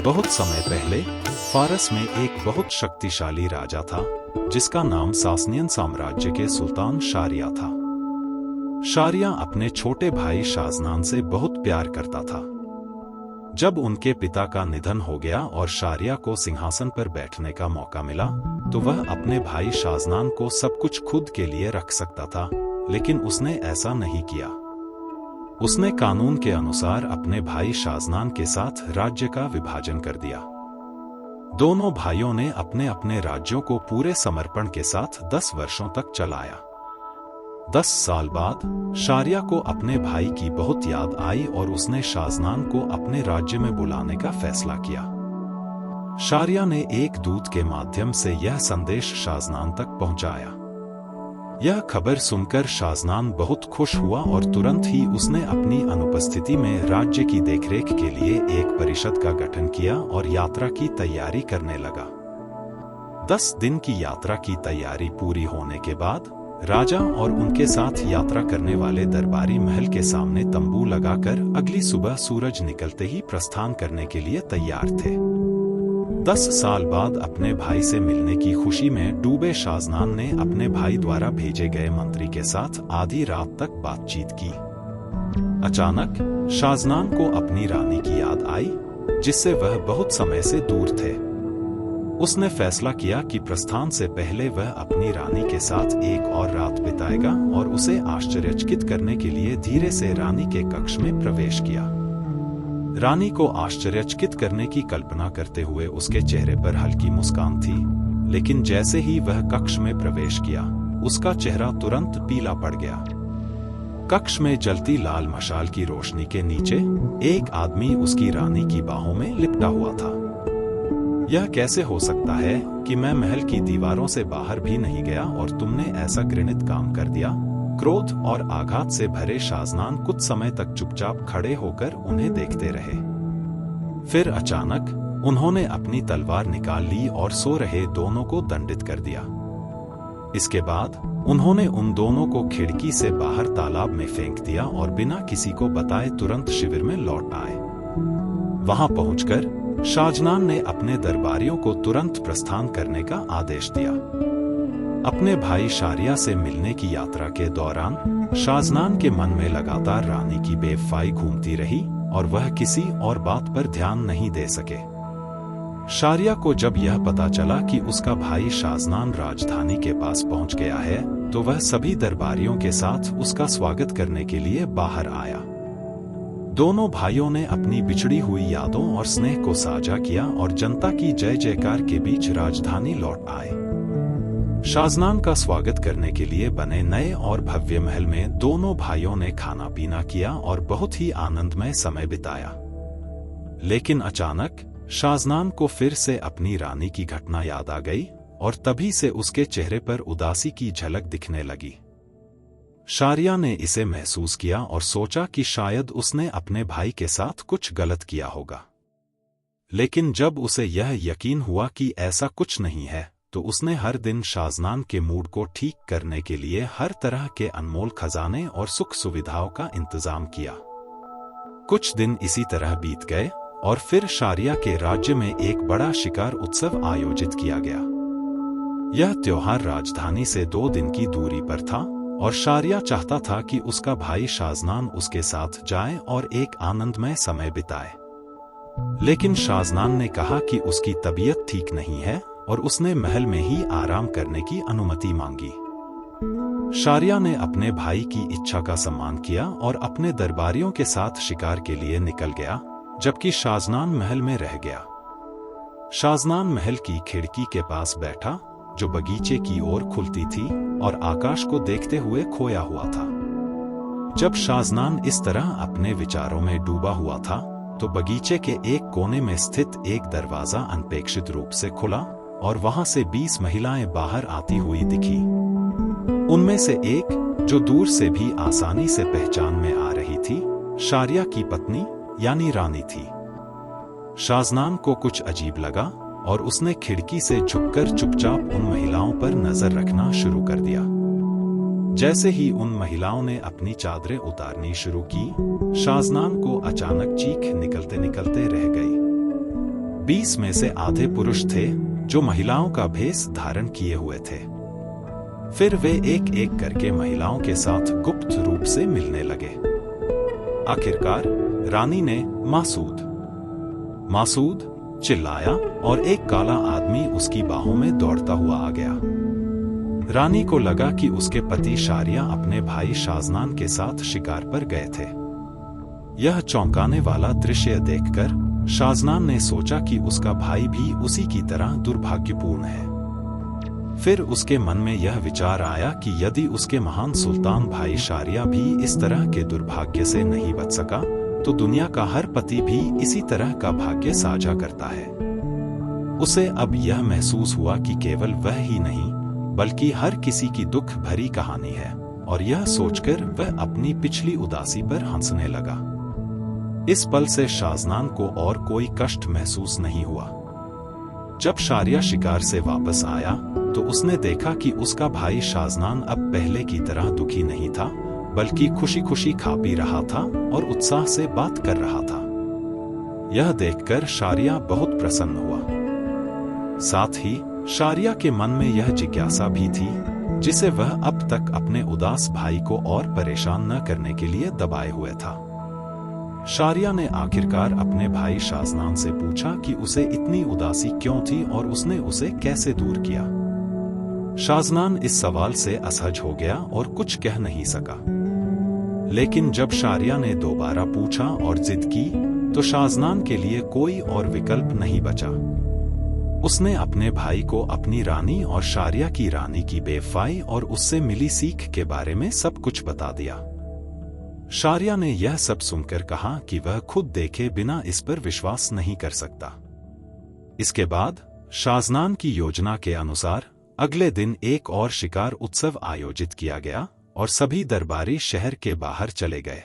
बहुत समय पहले फारस में एक बहुत शक्तिशाली राजा था जिसका नाम सासनियन साम्राज्य के सुल्तान शारिया था। शारिया अपने छोटे भाई शाजनान से बहुत प्यार करता था। जब उनके पिता का निधन हो गया और शारिया को सिंहासन पर बैठने का मौका मिला तो वह अपने भाई शाजनान को सब कुछ खुद के लिए रख सकता था, लेकिन उसने ऐसा नहीं किया। उसने कानून के अनुसार अपने भाई शाजनान के साथ राज्य का विभाजन कर दिया। दोनों भाइयों ने अपने अपने राज्यों को पूरे समर्पण के साथ 10 वर्षों तक चलाया। 10 साल बाद शारिया को अपने भाई की बहुत याद आई और उसने शाजनान को अपने राज्य में बुलाने का फैसला किया। शारिया ने एक दूत के माध्यम से यह संदेश शाजनान तक पहुंचाया। यह खबर सुनकर शाजनान बहुत खुश हुआ और तुरंत ही उसने अपनी अनुपस्थिति में राज्य की देखरेख के लिए एक परिषद का गठन किया और यात्रा की तैयारी करने लगा। 10 दिन की यात्रा की तैयारी पूरी होने के बाद राजा और उनके साथ यात्रा करने वाले दरबारी महल के सामने तंबू लगाकर अगली सुबह सूरज निकलते ही प्रस्थान करने के लिए तैयार थे। 10 साल बाद अपने भाई से मिलने की खुशी में डूबे शाजनान ने अपने भाई द्वारा भेजे गए मंत्री के साथ आधी रात तक बातचीत की। अचानक शाजनान को अपनी रानी की याद आई, जिससे वह बहुत समय से दूर थे। उसने फैसला किया कि प्रस्थान से पहले वह अपनी रानी के साथ एक और रात बिताएगा और उसे आश्चर्यचकित करने के लिए धीरे से रानी के कक्ष में प्रवेश किया। रानी को आश्चर्यचकित करने की कल्पना करते हुए उसके चेहरे पर हल्की मुस्कान थी, लेकिन जैसे ही वह कक्ष में प्रवेश किया, उसका चेहरा तुरंत पीला पड़ गया। कक्ष में जलती लाल मशाल की रोशनी के नीचे एक आदमी उसकी रानी की बाहों में लिपटा हुआ था। यह कैसे हो सकता है कि मैं महल की दीवारों से बाहर भी नहीं गया और तुमने ऐसा घृणित काम कर दिया? क्रोध और आघात से भरे शाजनान कुछ समय तक चुपचाप खड़े होकर उन्हें देखते रहे। फिर अचानक उन्होंने अपनी तलवार निकाल ली और सो रहे दोनों को दंडित कर दिया। इसके बाद उन्होंने उन दोनों को खिड़की से बाहर तालाब में फेंक दिया और बिना किसी को बताए तुरंत शिविर में लौट आए। वहां पहुंचकर शाजनान ने अपने दरबारियों को तुरंत प्रस्थान करने का आदेश दिया। अपने भाई शारिया से मिलने की यात्रा के दौरान शाजनान के मन में लगातार रानी की बेवफाई घूमती रही और वह किसी और बात पर ध्यान नहीं दे सके। शारिया को जब यह पता चला कि उसका भाई शाजनान राजधानी के पास पहुंच गया है, तो वह सभी दरबारियों के साथ उसका स्वागत करने के लिए बाहर आया। दोनों भाइयों ने अपनी बिछड़ी हुई यादों और स्नेह को साझा किया और जनता की जय जयकार के बीच राजधानी लौट आए। शाजनान का स्वागत करने के लिए बने नए और भव्य महल में दोनों भाइयों ने खाना पीना किया और बहुत ही आनंदमय समय बिताया। लेकिन अचानक शाजनान को फिर से अपनी रानी की घटना याद आ गई और तभी से उसके चेहरे पर उदासी की झलक दिखने लगी। शारिया ने इसे महसूस किया और सोचा कि शायद उसने अपने भाई के साथ कुछ गलत किया होगा। लेकिन जब उसे यह यकीन हुआ कि ऐसा कुछ नहीं है, तो उसने हर दिन शाजनान के मूड को ठीक करने के लिए हर तरह के अनमोल खजाने और सुख सुविधाओं का इंतजाम किया। कुछ दिन इसी तरह बीत गए और फिर शारिया के राज्य में एक बड़ा शिकार उत्सव आयोजित किया गया। यह त्योहार राजधानी से 2 दिन की दूरी पर था और शारिया चाहता था कि उसका भाई शाजनान उसके साथ जाए और एक आनंदमय समय बिताए। लेकिन शाजनान ने कहा कि उसकी तबीयत ठीक नहीं है और उसने महल में ही आराम करने की अनुमति मांगी। शारिया ने अपने भाई की इच्छा का सम्मान किया और अपने दरबारियों के साथ शिकार के लिए निकल गया, जबकि शाजनान महल में रह गया। शाजनान महल की खिड़की के पास बैठा, जो बगीचे की ओर खुलती थी, और आकाश को देखते हुए खोया हुआ था। जब शाजनान इस तरह अपने विचारों में डूबा हुआ था, तो बगीचे के एक कोने में स्थित एक दरवाजा अनपेक्षित रूप से खुला और वहां से 20 महिलाएं बाहर आती हुई दिखी। उनमें से एक, जो दूर से भी आसानी से पहचान में आ रही थी, शारिया की पत्नी यानी रानी थी। शाजनान को कुछ अजीब लगा और उसने खिड़की से झुककर चुपचाप उन महिलाओं पर नजर रखना शुरू कर दिया। जैसे ही उन महिलाओं ने अपनी चादरें उतारनी शुरू की, शाजनान को अचानक चीख निकलते निकलते रह गई। 20 में से आधे पुरुष थे जो महिलाओं का भेष धारण किए हुए थे। फिर वे एक एक करके महिलाओं के साथ गुप्त रूप से मिलने लगे। आखिरकार रानी ने मासूद मासूद चिल्लाया और एक काला आदमी उसकी बाहों में दौड़ता हुआ आ गया। रानी को लगा कि उसके पति शारिया अपने भाई शाजनान के साथ शिकार पर गए थे। यह चौंकाने वाला दृश्य देखकर शाजनान ने सोचा कि उसका भाई भी उसी की तरह दुर्भाग्यपूर्ण है। फिर उसके मन में यह विचार आया कि यदि उसके महान सुल्तान भाई शारिया भी इस तरह के दुर्भाग्य से नहीं बच सका, तो दुनिया का हर पति भी इसी तरह का भाग्य साझा करता है। उसे अब यह महसूस हुआ कि केवल वह ही नहीं, बल्कि हर किसी की दुख भरी कहानी है, और यह सोचकर वह अपनी पिछली उदासी पर हंसने लगा। इस पल से शाजनान को और कोई कष्ट महसूस नहीं हुआ। जब शारिया शिकार से वापस आया तो उसने देखा कि उसका भाई शाजनान अब पहले की तरह दुखी नहीं था, बल्कि खुशी खुशी खा पी रहा था और उत्साह से बात कर रहा था। यह देखकर शारिया बहुत प्रसन्न हुआ। साथ ही शारिया के मन में यह जिज्ञासा भी थी जिसे वह अब तक अपने उदास भाई को और परेशान न करने के लिए दबाए हुए था। शारिया ने आखिरकार अपने भाई शाजनान से पूछा कि उसे इतनी उदासी क्यों थी और उसने उसे कैसे दूर किया। शाजनान इस सवाल से असहज हो गया और कुछ कह नहीं सका। लेकिन जब शारिया ने दोबारा पूछा और जिद की, तो शाजनान के लिए कोई और विकल्प नहीं बचा। उसने अपने भाई को अपनी रानी और शारिया की रानी की बेवफाई और उससे मिली सीख के बारे में सब कुछ बता दिया। शारिया ने यह सब सुनकर कहा कि वह खुद देखे बिना इस पर विश्वास नहीं कर सकता। इसके बाद शाजनान की योजना के अनुसार अगले दिन एक और शिकार उत्सव आयोजित किया गया और सभी दरबारी शहर के बाहर चले गए।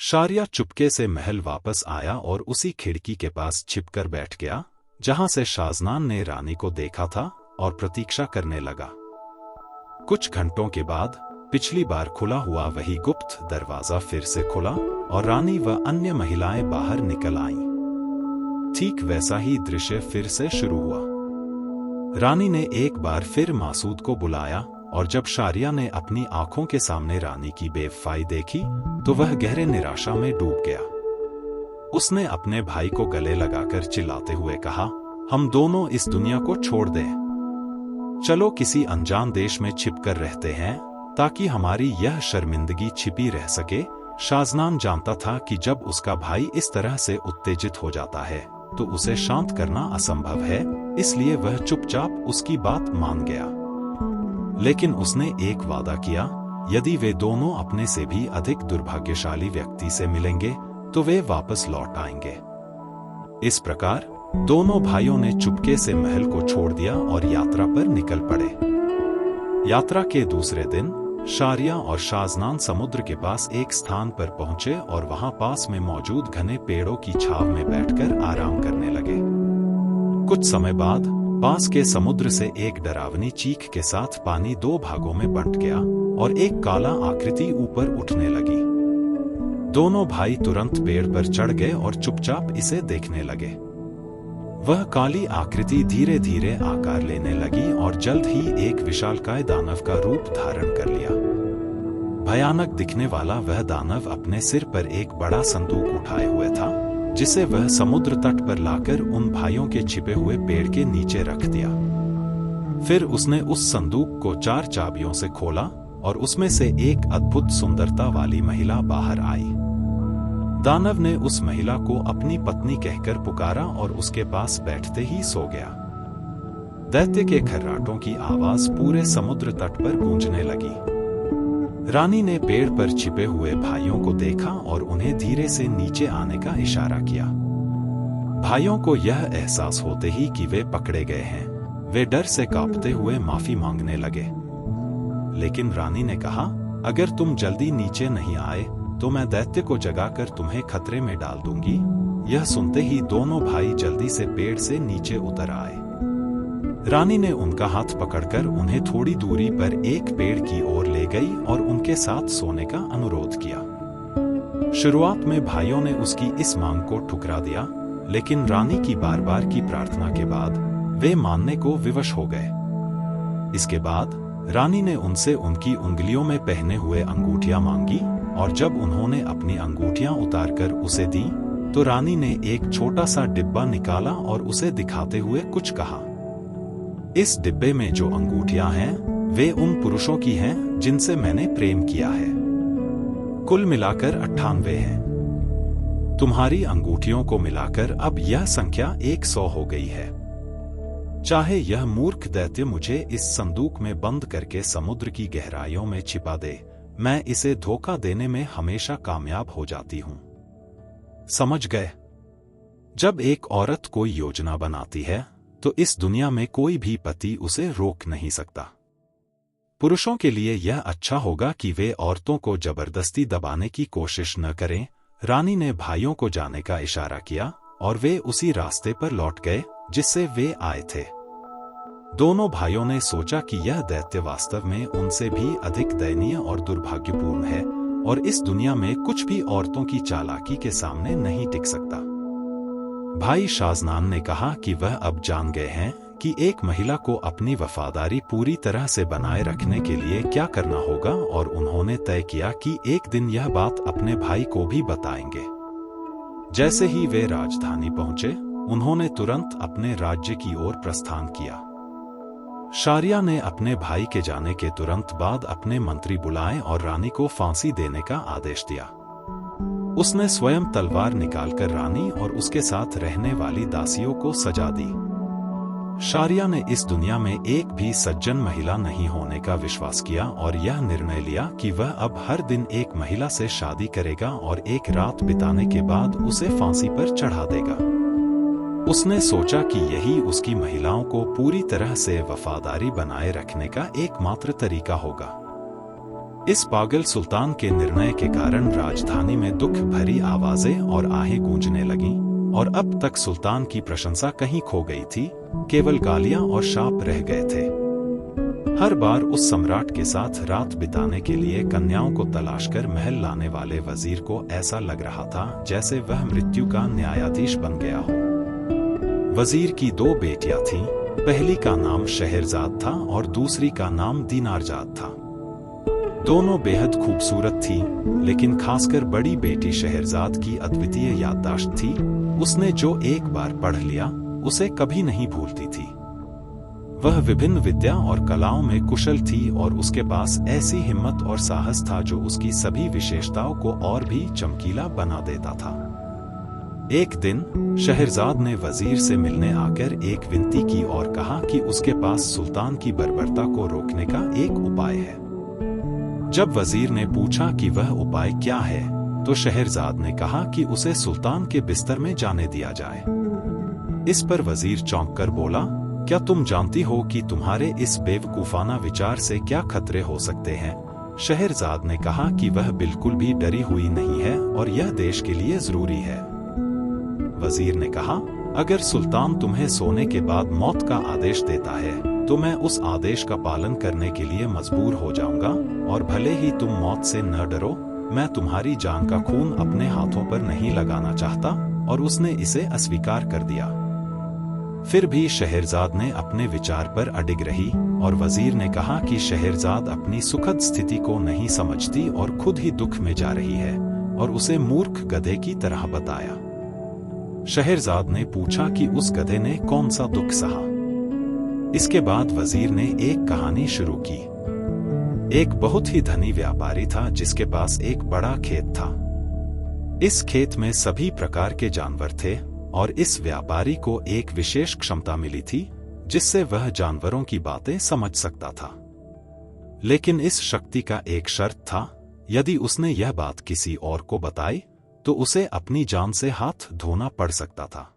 शारिया चुपके से महल वापस आया और उसी खिड़की के पास छिपकर बैठ गया जहां से शाजनान ने रानी को देखा था और प्रतीक्षा करने लगा। कुछ घंटों के बाद पिछली बार खुला हुआ वही गुप्त दरवाजा फिर से खुला और रानी व अन्य महिलाएं बाहर निकल आईं। ठीक वैसा ही दृश्य फिर से शुरू हुआ। रानी ने एक बार फिर मासूद को बुलाया और जब शारिया ने अपनी आंखों के सामने रानी की बेवफाई देखी तो वह गहरे निराशा में डूब गया। उसने अपने भाई को गले लगाकर चिल्लाते हुए कहा, हम दोनों इस दुनिया को छोड़ दें। चलो किसी अनजान देश में छिपकर रहते हैं ताकि हमारी यह शर्मिंदगी छिपी रह सके। शाजनान जानता था कि जब उसका भाई इस तरह से उत्तेजित हो जाता है तो उसे शांत करना असंभव है, इसलिए वह चुपचाप उसकी बात मान गया। लेकिन उसने एक वादा किया, यदि वे दोनों अपने से भी अधिक दुर्भाग्यशाली व्यक्ति से मिलेंगे तो वे वापस लौट आएंगे। इस प्रकार दोनों भाइयों ने चुपके से महल को छोड़ दिया और यात्रा पर निकल पड़े। यात्रा के दूसरे दिन शारिया और शाजनान समुद्र के पास एक स्थान पर पहुंचे और वहां पास में मौजूद घने पेड़ों की छाव में बैठकर आराम करने लगे। कुछ समय बाद पास के समुद्र से एक डरावनी चीख के साथ पानी दो भागों में बंट गया और एक काला आकृति ऊपर उठने लगी। दोनों भाई तुरंत पेड़ पर चढ़ गए और चुपचाप इसे देखने लगे। वह काली आकृति धीरे धीरे आकार लेने लगी और जल्द ही एक विशालकाय दानव का रूप धारण कर लिया। भयानक दिखने वाला वह दानव अपने सिर पर एक बड़ा संदूक उठाए हुए था, जिसे वह समुद्र तट पर लाकर उन भाइयों के छिपे हुए पेड़ के नीचे रख दिया। फिर उसने उस संदूक को 4 चाबियों से खोला और उसमें से एक अद्भुत सुंदरता वाली महिला बाहर आई। दानव ने उस महिला को अपनी पत्नी कहकर पुकारा और उसके पास बैठते ही सो गया। दैत्य के खर्राटों की आवाज पूरे समुद्र तट पर गूंजने लगी। रानी ने पेड़ पर छिपे हुए भाइयों को देखा और उन्हें धीरे से नीचे आने का इशारा किया। भाइयों को यह एहसास होते ही कि वे पकड़े गए हैं, वे डर से कांपते हुए माफी मांगने लगे। लेकिन रानी ने कहा, अगर तुम जल्दी नीचे नहीं आए तो मैं दैत्य को जगाकर तुम्हें खतरे में डाल दूंगी। यह सुनते ही दोनों भाई जल्दी से पेड़ से नीचे उतर आए। रानी ने उनका हाथ पकड़कर उन्हें थोड़ी दूरी पर एक पेड़ की ओर ले गई और उनके साथ सोने का अनुरोध किया। शुरुआत में भाइयों ने उसकी इस मांग को ठुकरा दिया, लेकिन रानी की बार बार की प्रार्थना के बाद वे मानने को विवश हो गए। इसके बाद रानी ने उनसे उनकी उंगलियों में पहने हुए अंगूठियां मांगी, और जब उन्होंने अपनी अंगूठियां उतारकर उसे दी तो रानी ने एक छोटा सा डिब्बा निकाला और उसे दिखाते हुए कुछ कहा। इस डिब्बे में जो अंगूठियां हैं वे उन पुरुषों की हैं जिनसे मैंने प्रेम किया है। कुल मिलाकर 98 हैं। तुम्हारी अंगूठियों को मिलाकर अब यह संख्या 100 हो गई है। चाहे यह मूर्ख दैत्य मुझे इस संदूक में बंद करके समुद्र की गहराइयों में छिपा दे, मैं इसे धोखा देने में हमेशा कामयाब हो जाती हूं। समझ गए? जब एक औरत कोई योजना बनाती है तो इस दुनिया में कोई भी पति उसे रोक नहीं सकता। पुरुषों के लिए यह अच्छा होगा कि वे औरतों को जबरदस्ती दबाने की कोशिश न करें। रानी ने भाइयों को जाने का इशारा किया और वे उसी रास्ते पर लौट गए जिससे वे आए थे। दोनों भाइयों ने सोचा कि यह दैत्य वास्तव में उनसे भी अधिक दयनीय और दुर्भाग्यपूर्ण है और इस दुनिया में कुछ भी औरतों की चालाकी के सामने नहीं टिक सकता। भाई शाजनान ने कहा कि वह अब जान गए हैं कि एक महिला को अपनी वफादारी पूरी तरह से बनाए रखने के लिए क्या करना होगा, और उन्होंने तय किया कि एक दिन यह बात अपने भाई को भी बताएंगे। जैसे ही वे राजधानी पहुंचे, उन्होंने तुरंत अपने राज्य की ओर प्रस्थान किया। शारिया ने अपने भाई के जाने के तुरंत बाद अपने मंत्री बुलाए और रानी को फांसी देने का आदेश दिया। उसने स्वयं तलवार निकालकर रानी और उसके साथ रहने वाली दासियों को सजा दी। शारिया ने इस दुनिया में एक भी सज्जन महिला नहीं होने का विश्वास किया और यह निर्णय लिया कि वह अब हर दिन एक महिला से शादी करेगा और एक रात बिताने के बाद उसे फांसी पर चढ़ा देगा। उसने सोचा कि यही उसकी महिलाओं को पूरी तरह से वफादारी बनाए रखने का एकमात्र तरीका होगा। इस पागल सुल्तान के निर्णय के कारण राजधानी में दुख भरी आवाजें और आहें गूंजने लगीं, और अब तक सुल्तान की प्रशंसा कहीं खो गई थी, केवल गालियां और शाप रह गए थे। हर बार उस सम्राट के साथ रात बिताने के लिए कन्याओं को तलाश कर महल लाने वाले वजीर को ऐसा लग रहा था जैसे वह मृत्यु का न्यायाधीश बन गया हो। वजीर की 2 बेटियां थीं, पहली का नाम शहरजाद था और दूसरी का नाम दीनारजाद था। दोनों बेहद खूबसूरत थीं, लेकिन खासकर बड़ी बेटी शहरजाद की अद्वितीय याददाश्त थी। उसने जो एक बार पढ़ लिया उसे कभी नहीं भूलती थी। वह विभिन्न विद्या और कलाओं में कुशल थी और उसके पास ऐसी हिम्मत और साहस था जो उसकी सभी विशेषताओं को और भी चमकीला बना देता था। एक दिन शहरजाद ने वजीर से मिलने आकर एक विनती की और कहा कि उसके पास सुल्तान की बर्बरता को रोकने का एक उपाय है। जब वजीर ने पूछा कि वह उपाय क्या है, तो शहरजाद ने कहा कि उसे सुल्तान के बिस्तर में जाने दिया जाए। इस पर वजीर चौंक कर बोला, क्या तुम जानती हो कि तुम्हारे इस बेवकूफाना विचार से क्या खतरे हो सकते हैं? शहरजाद ने कहा कि वह बिल्कुल भी डरी हुई नहीं है और यह देश के लिए जरूरी है। वजीर ने कहा, अगर सुल्तान तुम्हें सोने के बाद मौत का आदेश देता है तो मैं उस आदेश का पालन करने के लिए मजबूर हो जाऊंगा, और भले ही तुम मौत से न डरो, मैं तुम्हारी जान का खून अपने हाथों पर नहीं लगाना चाहता। और उसने इसे अस्वीकार कर दिया। फिर भी शहरजाद ने अपने विचार पर अडिग रही और वजीर ने कहा कि शहरजाद अपनी सुखद स्थिति को नहीं समझती और खुद ही दुख में जा रही है, और उसे मूर्ख गधे की तरह बताया। शहरजाद ने पूछा कि उस गधे ने कौन सा दुख सहा। इसके बाद वजीर ने एक कहानी शुरू की। एक बहुत ही धनी व्यापारी था जिसके पास एक बड़ा खेत था। इस खेत में सभी प्रकार के जानवर थे और इस व्यापारी को एक विशेष क्षमता मिली थी जिससे वह जानवरों की बातें समझ सकता था। लेकिन इस शक्ति का एक शर्त था, यदि उसने यह बात किसी और को बताई तो उसे अपनी जान से हाथ धोना पड़ सकता था।